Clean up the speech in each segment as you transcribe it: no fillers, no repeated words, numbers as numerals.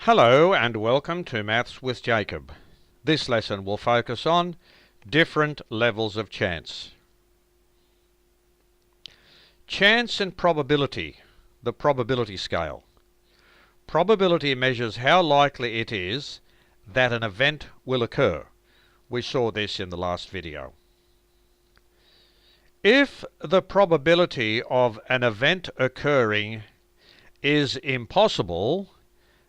Hello and welcome to Maths with Jacob. This lesson will focus on different levels of chance. Chance and probability, the probability scale. Probability measures how likely it is that an event will occur. We saw this in the last video. If the probability of an event occurring is impossible,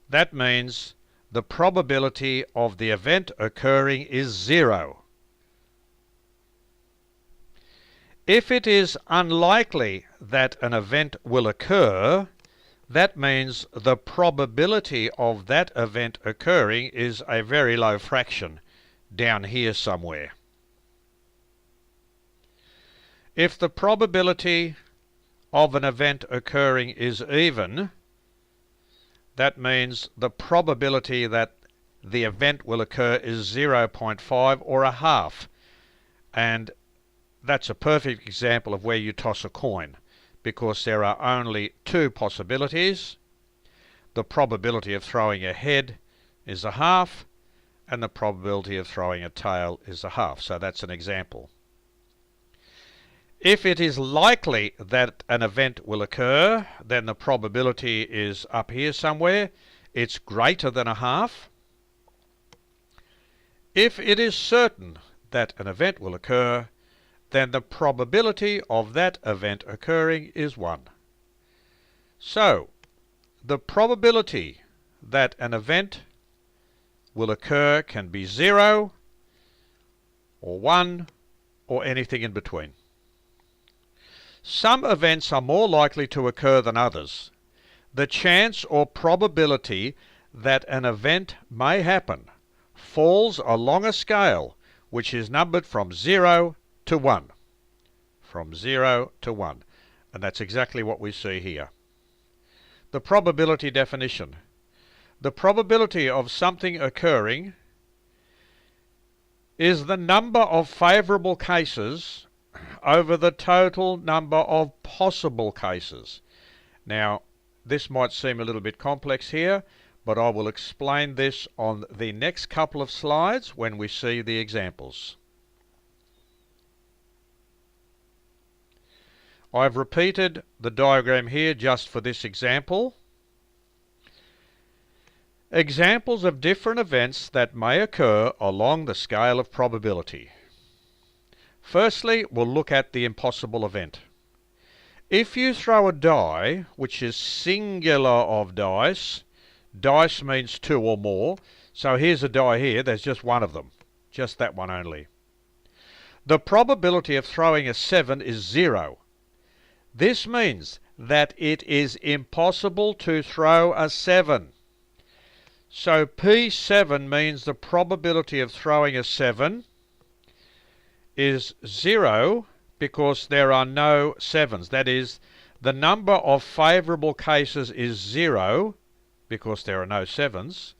that means the probability of the event occurring is zero. If it is unlikely that an event will occur, that means the probability of that event occurring is a very low fraction, down here somewhere. If the probability of an event occurring is even, that means the probability that the event will occur is 0.5 or a half. And that's a perfect example of where you toss a coin, because there are only two possibilities. The probability of throwing a head is a half, and the probability of throwing a tail is a half. So that's an example. If it is likely that an event will occur, then the probability is up here somewhere. It's greater than a half. If it is certain that an event will occur, then the probability of that event occurring is 1. So, the probability that an event will occur can be 0, or 1, or anything in between. Some events are more likely to occur than others. The chance or probability that an event may happen falls along a scale which is numbered from 0 to 1. From 0 to 1. And that's exactly what we see here. The probability definition. The probability of something occurring is the number of favourable cases over the total number of possible cases. Now, this might seem a little bit complex here, but I will explain this on the next couple of slides when we see the examples. I've repeated the diagram here just for this example. Examples of different events that may occur along the scale of probability. Firstly, we'll look at the impossible event. If you throw a die, which is singular of dice, dice means 2 or more, so here's a die here, there's just one of them, just that one only. The probability of throwing a 7 is 0. This means that it is impossible to throw a 7. So P7 means the probability of throwing a 7 is 0 because there are no 7s. That is, the number of favourable cases is 0 because there are no 7s,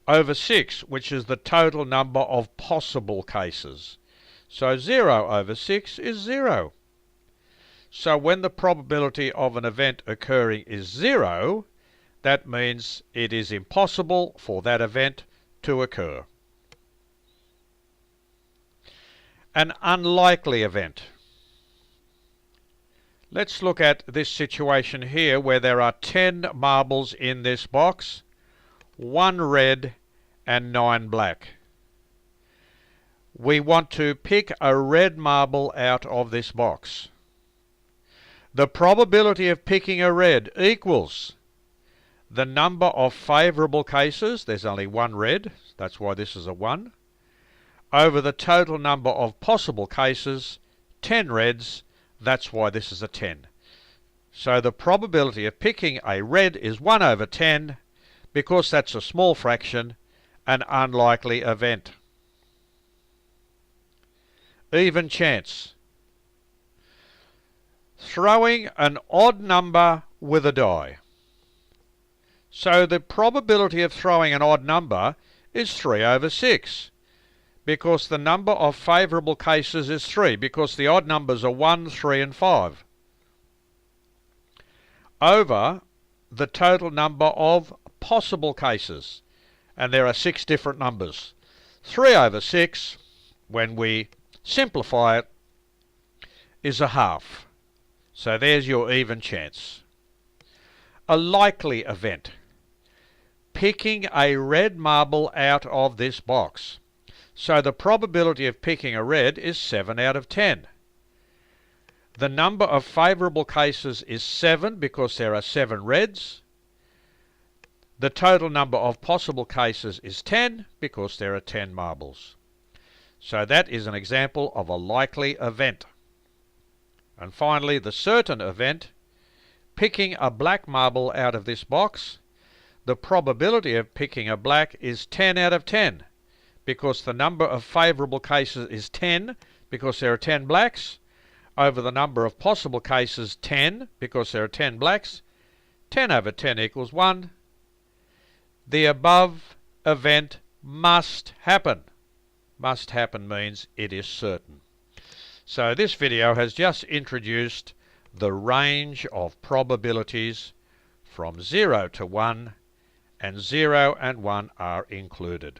over 6, which is the total number of possible cases. So 0 over 6 is 0. So when the probability of an event occurring is 0, that means it is impossible for that event to occur. An unlikely event. Let's look at this situation here where there are 10 marbles in this box, 1 red and 9 black. We want to pick a red marble out of this box. The probability of picking a red equals the number of favourable cases, there's only 1 red, that's why this is a 1, over the total number of possible cases, 10 reds, that's why this is a 10. So the probability of picking a red is 1 over 10, because that's a small fraction, an unlikely event. Even chance. Throwing an odd number with a die. So the probability of throwing an odd number is 3 over 6. Because the number of favourable cases is 3, because the odd numbers are 1, 3 and 5. Over the total number of possible cases, and there are 6 different numbers. 3 over 6, when we simplify it, is a half. So there's your even chance. A likely event. Picking a red marble out of this box. So the probability of picking a red is 7 out of 10. The number of favourable cases is 7 because there are 7 reds. The total number of possible cases is 10 because there are 10 marbles. So that is an example of a likely event. And finally, the certain event, picking a black marble out of this box. The probability of picking a black is 10 out of 10 because the number of favourable cases is 10 because there are 10 blacks, over the number of possible cases 10 because there are 10 blacks. 10 over 10 equals 1. The above event must happen. Must happen means it is certain. So this video has just introduced the range of probabilities from 0 to 1, and 0 and 1 are included.